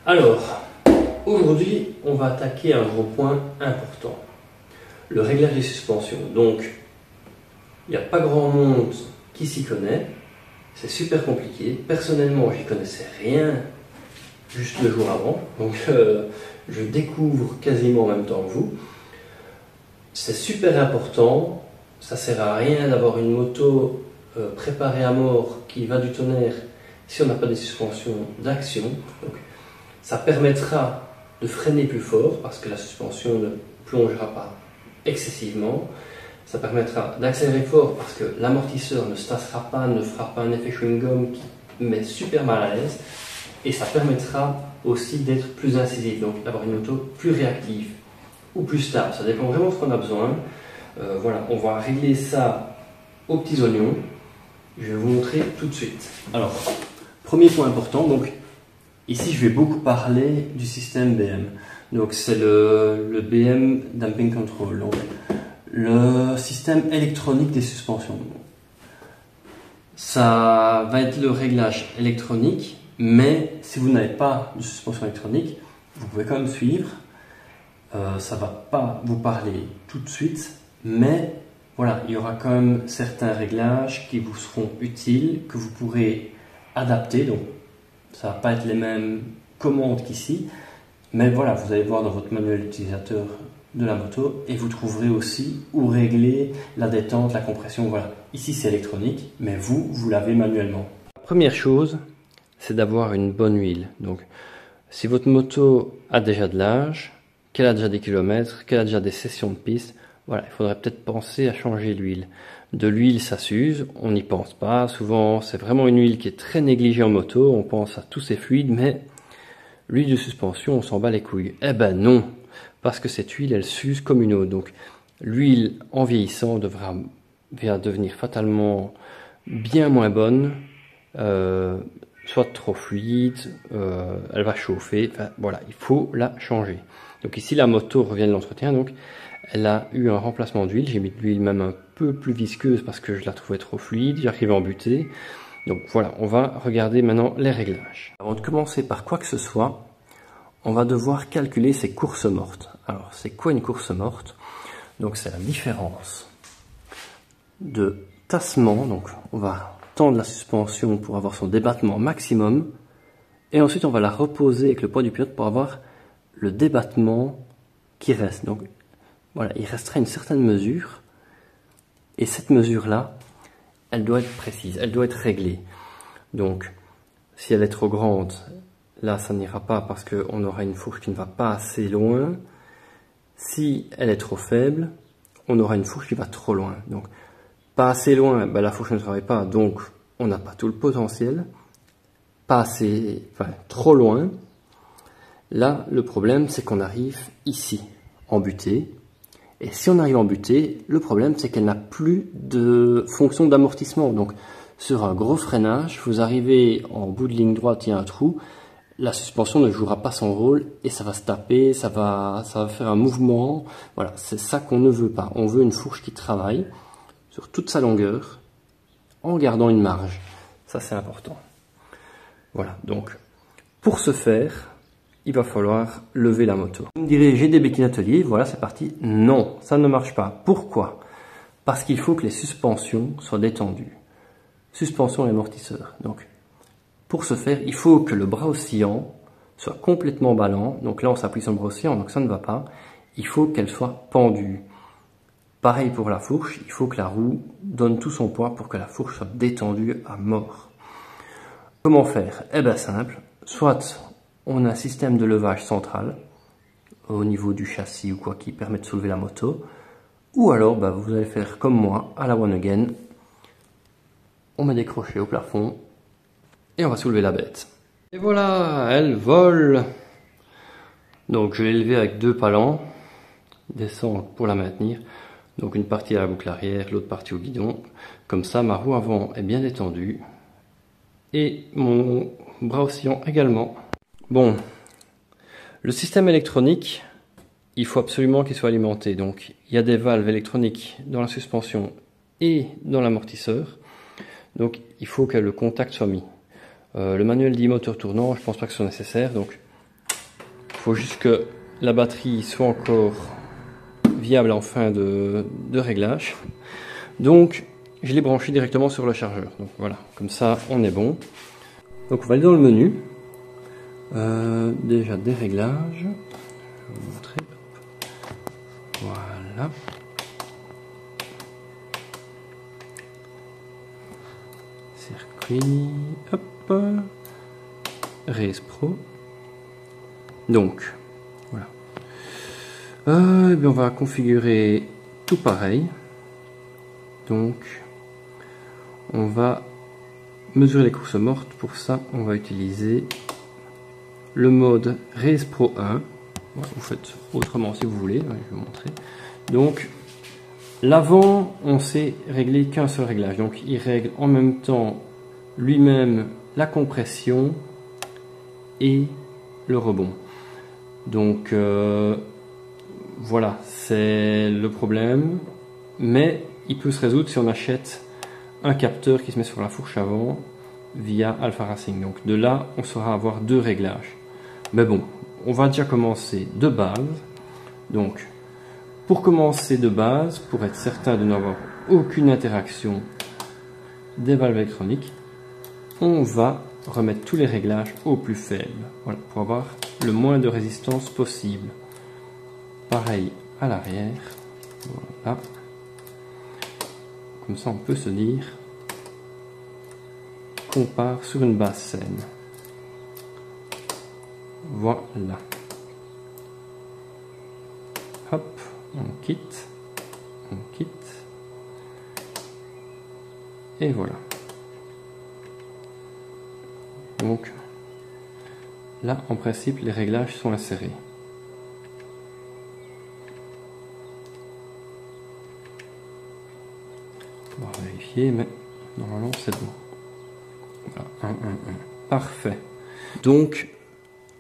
Alors, aujourd'hui, on va attaquer un gros point important. Le réglage des suspensions. Donc, il n'y a pas grand monde qui s'y connaît. C'est super compliqué. Personnellement, j'y connaissais rien juste le jour avant. Donc, je découvre quasiment en même temps que vous. C'est super important. Ça sert à rien d'avoir une moto préparée à mort qui va du tonnerre si on n'a pas des suspensions d'action. Donc, ça permettra de freiner plus fort parce que la suspension ne plongera pas excessivement. Ça permettra d'accélérer fort parce que l'amortisseur ne se tassera pas, ne fera pas un effet chewing-gum qui met super mal à l'aise. Et ça permettra aussi d'être plus incisif, donc d'avoir une moto plus réactive ou plus stable. Ça dépend vraiment de ce qu'on a besoin. Voilà, on va régler ça aux petits oignons. Je vais vous montrer tout de suite. Alors, premier point important, donc ici je vais beaucoup parler du système BM. Donc c'est le BM Damping Control, donc le système électronique des suspensions. Ça va être le réglage électronique, mais si vous n'avez pas de suspension électronique, vous pouvez quand même suivre. Ça ne va pas vous parler tout de suite, mais voilà, il y aura quand même certains réglages qui vous seront utiles, que vous pourrez adapter. Donc, ça ne va pas être les mêmes commandes qu'ici, mais voilà, vous allez voir dans votre manuel utilisateur de la moto et vous trouverez aussi où régler la détente, la compression. Voilà, ici c'est électronique, mais vous l'avez manuellement. Première chose, c'est d'avoir une bonne huile. Donc, si votre moto a déjà de l'âge, qu'elle a déjà des kilomètres, qu'elle a déjà des sessions de piste, voilà, il faudrait peut-être penser à changer l'huile. De l'huile, ça s'use, on n'y pense pas. Souvent, c'est vraiment une huile qui est très négligée en moto. On pense à tous ces fluides, mais l'huile de suspension, on s'en bat les couilles. Eh ben non, parce que cette huile, elle s'use comme une eau. Donc, l'huile, en vieillissant, va devenir fatalement bien moins bonne, soit trop fluide, elle va chauffer. Enfin, voilà, il faut la changer. Donc ici, la moto revient de l'entretien, donc elle a eu un remplacement d'huile. J'ai mis de l'huile même un peu plus visqueuse parce que je la trouvais trop fluide, j'arrivais à en buter. Donc voilà, on va regarder maintenant les réglages. Avant de commencer par quoi que ce soit, on va devoir calculer ces courses mortes. Alors, c'est quoi une course morte? Donc c'est la différence de tassement. Donc on va tendre la suspension pour avoir son débattement maximum. Et ensuite, on va la reposer avec le poids du pilote pour avoir le débattement qui reste. Donc voilà, il restera une certaine mesure. Et cette mesure-là, elle doit être précise, elle doit être réglée. Donc, si elle est trop grande, là, ça n'ira pas parce qu'on aura une fourche qui ne va pas assez loin. Si elle est trop faible, on aura une fourche qui va trop loin. Donc, pas assez loin, ben, la fourche ne travaille pas, donc on n'a pas tout le potentiel. Pas assez, enfin, trop loin. Là, le problème, c'est qu'on arrive ici, en butée. Et si on arrive en butée, le problème, c'est qu'elle n'a plus de fonction d'amortissement. Donc, sur un gros freinage, vous arrivez en bout de ligne droite, il y a un trou, la suspension ne jouera pas son rôle et ça va se taper, ça va faire un mouvement. Voilà, c'est ça qu'on ne veut pas. On veut une fourche qui travaille sur toute sa longueur en gardant une marge. Ça, c'est important. Voilà, donc, pour ce faire, il va falloir lever la moto. Vous me direz, j'ai des béquilles atelier, voilà, c'est parti. Non, ça ne marche pas. Pourquoi? Parce qu'il faut que les suspensions soient détendues. Suspension et amortisseur. Donc, pour ce faire, il faut que le bras oscillant soit complètement ballant. Donc là, on s'appuie sur le bras oscillant, donc ça ne va pas. Il faut qu'elle soit pendue. Pareil pour la fourche, il faut que la roue donne tout son poids pour que la fourche soit détendue à mort. Comment faire? Eh bien simple, soit on a un système de levage central au niveau du châssis ou quoi qui permet de soulever la moto, ou alors bah, vous allez faire comme moi à la one again, on met des crochets au plafond et on va soulever la bête. Et voilà, elle vole. Donc je l'ai levée avec 2 palans, descendre pour la maintenir. Donc une partie à la boucle arrière, l'autre partie au guidon. Comme ça, ma roue avant est bien détendue. Et mon bras oscillant également. Bon, le système électronique, il faut absolument qu'il soit alimenté. Donc il y a des valves électroniques dans la suspension et dans l'amortisseur. Donc il faut que le contact soit mis. Le manuel dit moteur tournant, je pense pas que ce soit nécessaire. Donc faut juste que la batterie soit encore viable en fin de réglage. Donc je l'ai branché directement sur le chargeur. Donc voilà, comme ça on est bon. Donc on va aller dans le menu. Déjà des réglages. Je vais vous montrer. Voilà. Circuit. Hop. Race Pro. Donc voilà. Et bien on va configurer tout pareil. Donc on va mesurer les courses mortes. Pour ça on va utiliser le mode Race Pro 1. Vous faites autrement si vous voulez, je vais vous montrer. Donc l'avant, on sait régler qu'un seul réglage, donc il règle en même temps lui-même la compression et le rebond. Donc voilà, c'est le problème, mais il peut se résoudre si on achète un capteur qui se met sur la fourche avant via Alpha Racing. Donc de là, on saura avoir deux réglages. Mais bon, on va déjà commencer de base. Donc, pour commencer de base, pour être certain de n'avoir aucune interaction des valves électroniques, on va remettre tous les réglages au plus faible. Voilà, pour avoir le moins de résistance possible. Pareil à l'arrière. Voilà. Comme ça, on peut se dire qu'on part sur une base saine. Voilà. Hop, on quitte. Et voilà. Donc, là, en principe, les réglages sont insérés. On va vérifier, mais normalement, c'est bon. Voilà, 1. Parfait. Donc,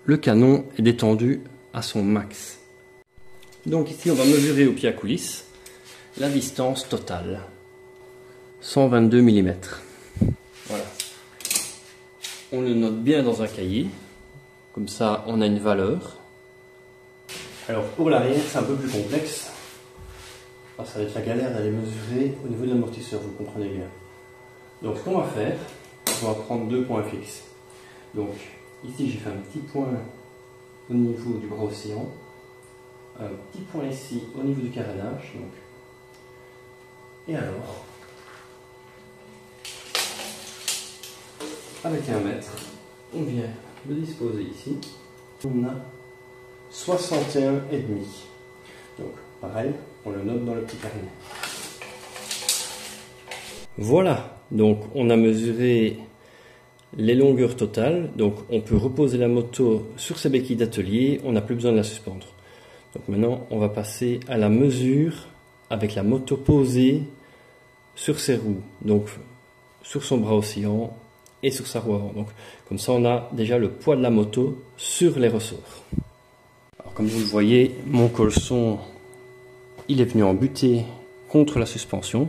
le canon est détendu à son max. Donc ici on va mesurer au pied à coulisse la distance totale. 122 mm. Voilà. On le note bien dans un cahier. Comme ça on a une valeur. Alors pour l'arrière c'est un peu plus complexe. Ça va être la galère d'aller mesurer au niveau de l'amortisseur, vous comprenez bien. Donc ce qu'on va faire, on va prendre deux points fixes. Donc ici j'ai fait un petit point au niveau du bras oscillant, un petit point ici au niveau du carénage. Donc. Et alors, avec 1 mètre, on vient le disposer ici. On a 61,5. Donc pareil, on le note dans le petit carnet. Voilà, donc on a mesuré les longueurs totales, donc on peut reposer la moto sur ses béquilles d'atelier, on n'a plus besoin de la suspendre. Donc maintenant on va passer à la mesure avec la moto posée sur ses roues, donc sur son bras oscillant et sur sa roue avant. Donc comme ça on a déjà le poids de la moto sur les ressorts. Alors, comme vous le voyez, mon colson il est venu en butée contre la suspension,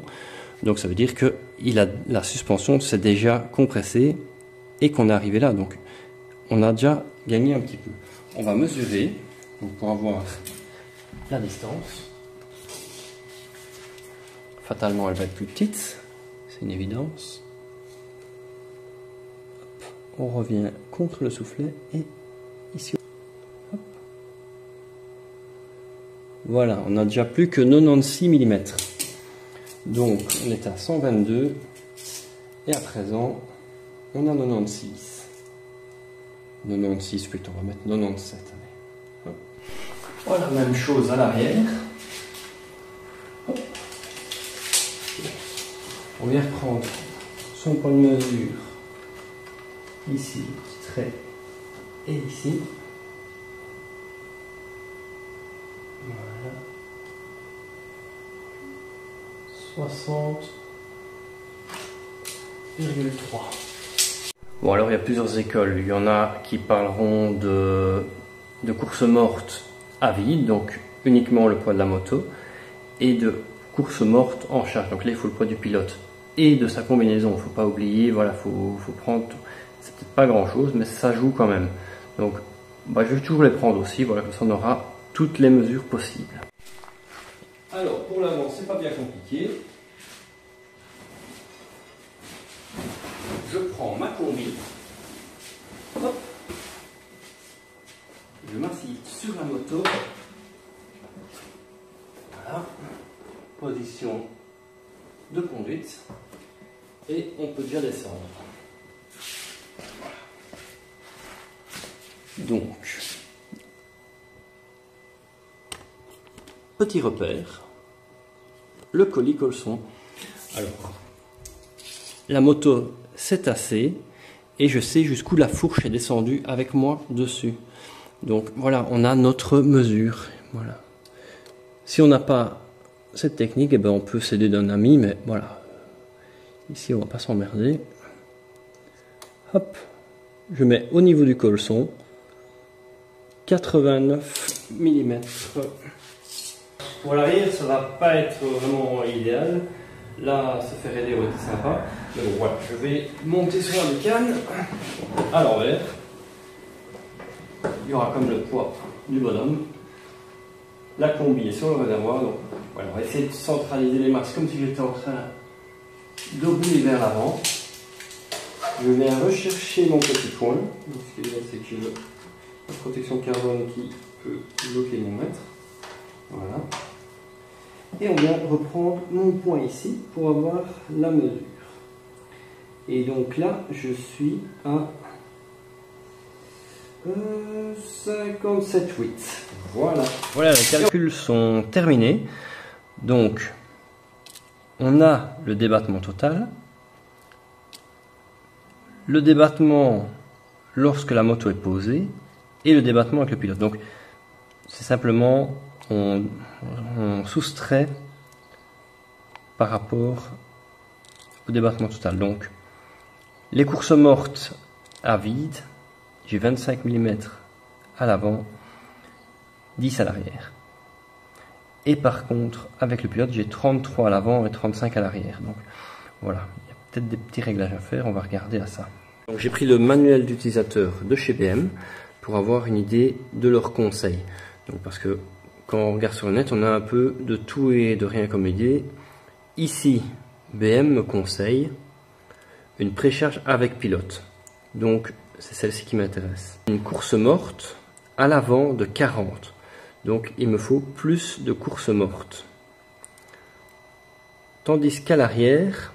donc ça veut dire que la suspension s'est déjà compressée et qu'on est arrivé là, donc on a déjà gagné un petit peu. On va mesurer donc pour avoir la distance. Fatalement elle va être plus petite, c'est une évidence. Hop. On revient contre le soufflet et ici. Hop. Voilà, on n'a déjà plus que 96 mm. Donc on est à 122 et à présent on a 96. 96 plutôt, on va mettre 97. Allez. Voilà, même chose à l'arrière. On vient reprendre son point de mesure ici, le petit trait, et ici. Voilà. 60,3. Bon, alors il y a plusieurs écoles. Il y en a qui parleront de course morte à vide, donc uniquement le poids de la moto, et de course morte en charge. Donc là, il faut le poids du pilote et de sa combinaison. Il ne faut pas oublier, voilà, faut prendre. C'est peut-être pas grand chose, mais ça joue quand même. Donc bah, je vais toujours les prendre aussi, voilà, comme ça on aura toutes les mesures possibles. Alors pour l'avant, c'est pas bien compliqué. Je prends ma combi, hop, je m'assieds sur la moto, voilà, position de conduite, et on peut déjà descendre. Voilà. Donc, petit repère, le colis-caleçon. Alors, la moto s'est tassée et je sais jusqu'où la fourche est descendue avec moi dessus. Donc voilà, on a notre mesure. Voilà. Si on n'a pas cette technique, eh ben on peut s'aider d'un ami, mais voilà. Ici, on va pas s'emmerder. Hop, je mets au niveau du caleçon 89 mm. Pour l'arrière, ça va pas être vraiment idéal. Là, se faire aider aurait été sympa. Mais bon, voilà, je vais monter sur la bécane à l'envers. Il y aura comme le poids du bonhomme. La combi est sur le réservoir. Donc, voilà, on va essayer de centraliser les masses comme si j'étais en train de rouler vers l'avant. Je viens rechercher mon petit point. Donc, ce qui est bien, c'est que j'ai la protection carbone qui peut bloquer mon mètre. Voilà. Et on vient reprendre mon point ici pour avoir la mesure. Et donc là, je suis à 57,8. Voilà. Voilà, les calculs sont terminés. Donc, on a le débattement total. Le débattement lorsque la moto est posée. Et le débattement avec le pilote. Donc, c'est simplement... On soustrait par rapport au débattement total. Donc, les courses mortes à vide, j'ai 25 mm à l'avant, 10 à l'arrière. Et par contre, avec le pilote, j'ai 33 à l'avant et 35 à l'arrière. Donc, voilà, il y a peut-être des petits réglages à faire, on va regarder à ça. Donc, j'ai pris le manuel d'utilisateur de chez BM pour avoir une idée de leurs conseils. Donc, parce que quand on regarde sur le net, on a un peu de tout et de rien comme idée. Ici, BM me conseille une précharge avec pilote. Donc, c'est celle-ci qui m'intéresse. Une course morte à l'avant de 40. Donc, il me faut plus de course morte. Tandis qu'à l'arrière,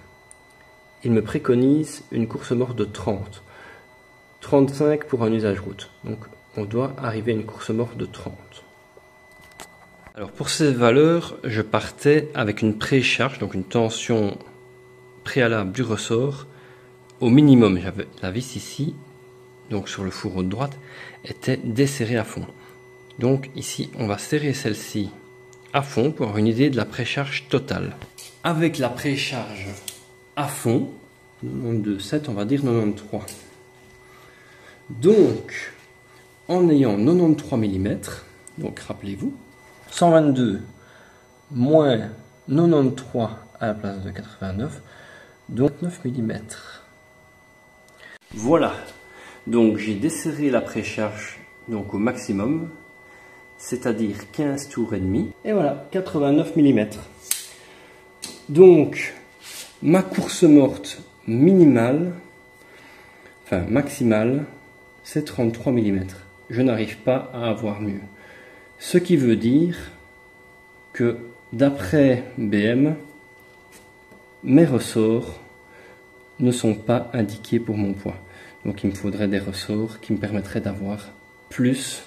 il me préconise une course morte de 30. 35 pour un usage route. Donc, on doit arriver à une course morte de 30. Alors pour ces valeurs, je partais avec une précharge, donc une tension préalable du ressort au minimum. J'avais la vis ici, donc sur le fourreau de droite, était desserrée à fond. Donc ici, on va serrer celle-ci à fond pour avoir une idée de la précharge totale. Avec la précharge à fond, 92,7, on va dire 93. Donc, en ayant 93 mm, donc rappelez-vous, 122 moins 93 à la place de 89, donc 9 mm. Voilà, donc j'ai desserré la précharge donc au maximum, c'est-à-dire 15 tours et demi, et voilà, 89 mm. Donc, ma course morte minimale, enfin maximale, c'est 33 mm. Je n'arrive pas à avoir mieux. Ce qui veut dire que d'après BM, mes ressorts ne sont pas indiqués pour mon poids. Donc il me faudrait des ressorts qui me permettraient d'avoir plus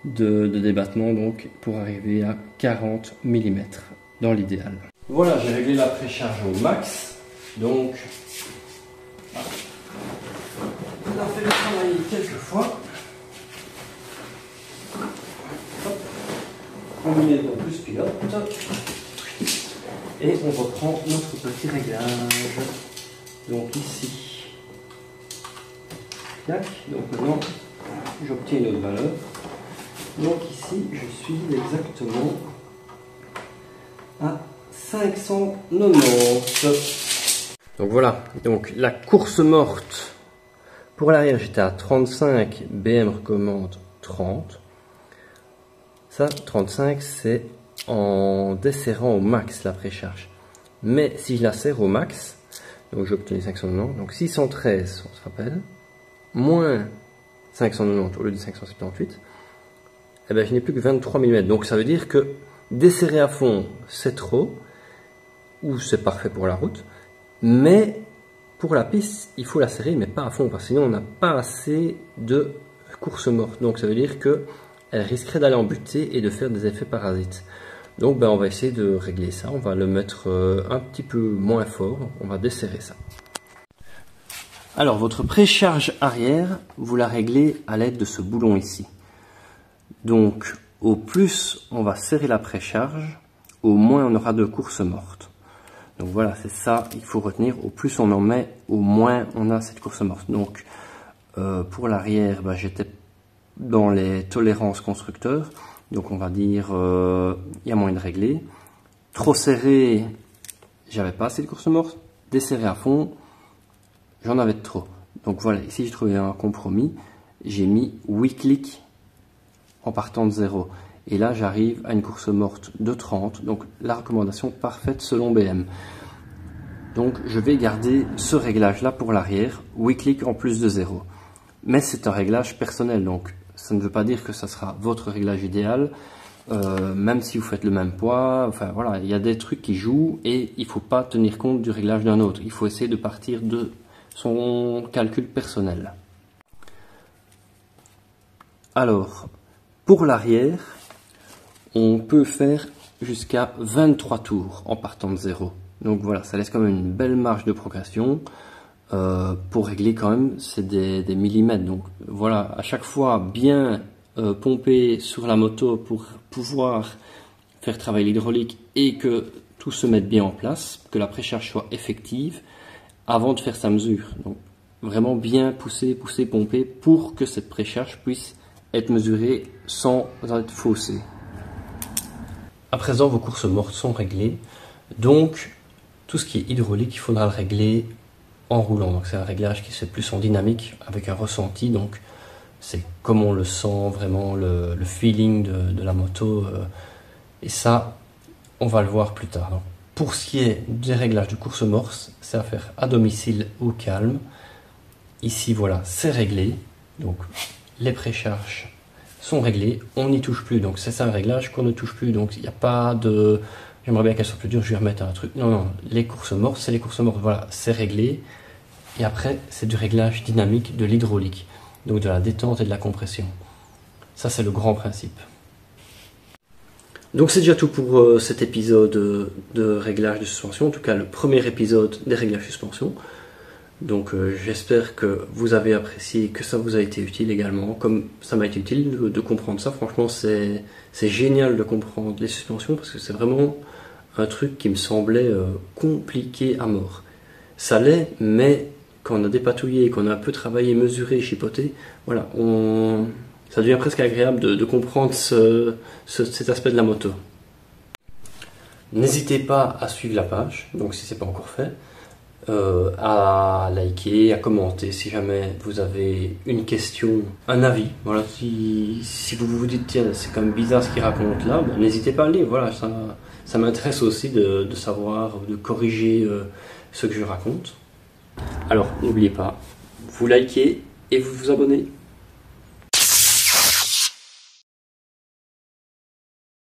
de débattement donc, pour arriver à 40 mm dans l'idéal. Voilà, j'ai réglé la précharge au max. Donc, on a fait le travail quelques fois. Combinaison plus pilote. Et on reprend notre petit réglage. Donc ici. Tac. Donc maintenant, j'obtiens une autre valeur. Donc ici, je suis exactement à 590. Donc voilà. Donc la course morte Pour l'arrière, j'étais à 35, BM recommande 30. Ça, 35, c'est en desserrant au max la précharge. Mais si je la serre au max, donc j'ai obtenu 590, donc 613, on se rappelle, moins 590 au lieu de 578, eh bien, je n'ai plus que 23 mm. Donc ça veut dire que desserrer à fond, c'est trop, ou c'est parfait pour la route, mais pour la piste, il faut la serrer, mais pas à fond, parce que sinon on n'a pas assez de course morte. Donc ça veut dire qu'elle risquerait d'aller en butée et de faire des effets parasites. Donc on va essayer de régler ça, on va le mettre un petit peu moins fort, on va desserrer ça. Alors votre précharge arrière, vous la réglez à l'aide de ce boulon ici. Donc au plus on va serrer la précharge, au moins on aura de course morte. Donc voilà, c'est ça, il faut retenir, au plus on en met, au moins on a cette course morte. Donc pour l'arrière, j'étais dans les tolérances constructeurs, donc on va dire il y a moyen de régler. Trop serré, j'avais pas assez de course morte, desserré à fond, j'en avais trop. Donc voilà, ici j'ai trouvé un compromis, j'ai mis 8 clics en partant de 0. Et là, j'arrive à une course morte de 30, donc la recommandation parfaite selon BM. Donc, je vais garder ce réglage-là pour l'arrière, 8 clics en plus de 0. Mais c'est un réglage personnel, donc ça ne veut pas dire que ça sera votre réglage idéal, même si vous faites le même poids. Enfin voilà, il y a des trucs qui jouent et il ne faut pas tenir compte du réglage d'un autre. Il faut essayer de partir de son calcul personnel. Alors, pour l'arrière, on peut faire jusqu'à 23 tours en partant de 0. Donc voilà, ça laisse quand même une belle marge de progression. Pour régler quand même, c'est des millimètres. Donc voilà, à chaque fois bien pomper sur la moto pour pouvoir faire travailler l'hydraulique et que tout se mette bien en place, que la précharge soit effective avant de faire sa mesure. Donc vraiment bien pousser, pomper pour que cette précharge puisse être mesurée sans être faussée. À présent, vos courses mortes sont réglées, donc tout ce qui est hydraulique, il faudra le régler en roulant. Donc c'est un réglage qui se fait plus en dynamique, avec un ressenti, donc c'est comme on le sent, vraiment le feeling de la moto, et ça, on va le voir plus tard. Donc, pour ce qui est des réglages de course morse, c'est à faire à domicile au calme. Ici, voilà, c'est réglé, donc les précharges sont réglés, on n'y touche plus, donc c'est ça un réglage qu'on ne touche plus, donc il n'y a pas de j'aimerais bien qu'elle soit plus dure, je vais remettre un truc, non, les courses mortes, c'est les courses mortes, voilà, c'est réglé, et après c'est du réglage dynamique de l'hydraulique, donc de la détente et de la compression, ça c'est le grand principe. Donc c'est déjà tout pour cet épisode de réglage de suspension, en tout cas le premier épisode des réglages suspension. Donc j'espère que vous avez apprécié, que ça vous a été utile également, comme ça m'a été utile de comprendre ça. Franchement c'est génial de comprendre les suspensions parce que c'est vraiment un truc qui me semblait compliqué à mort. Ça l'est, mais quand on a dépatouillé, qu'on a un peu travaillé, mesuré, chipoté, voilà, ça devient presque agréable de comprendre cet aspect de la moto. N'hésitez pas à suivre la page, donc si ce n'est pas encore fait. À liker, à commenter si jamais vous avez une question, un avis. Voilà, si vous vous dites tiens c'est quand même bizarre ce qu'il raconte là, n'hésitez pas à le lire. Voilà, ça m'intéresse aussi de savoir, de corriger ce que je raconte. Alors n'oubliez pas, vous likez et vous vous abonnez.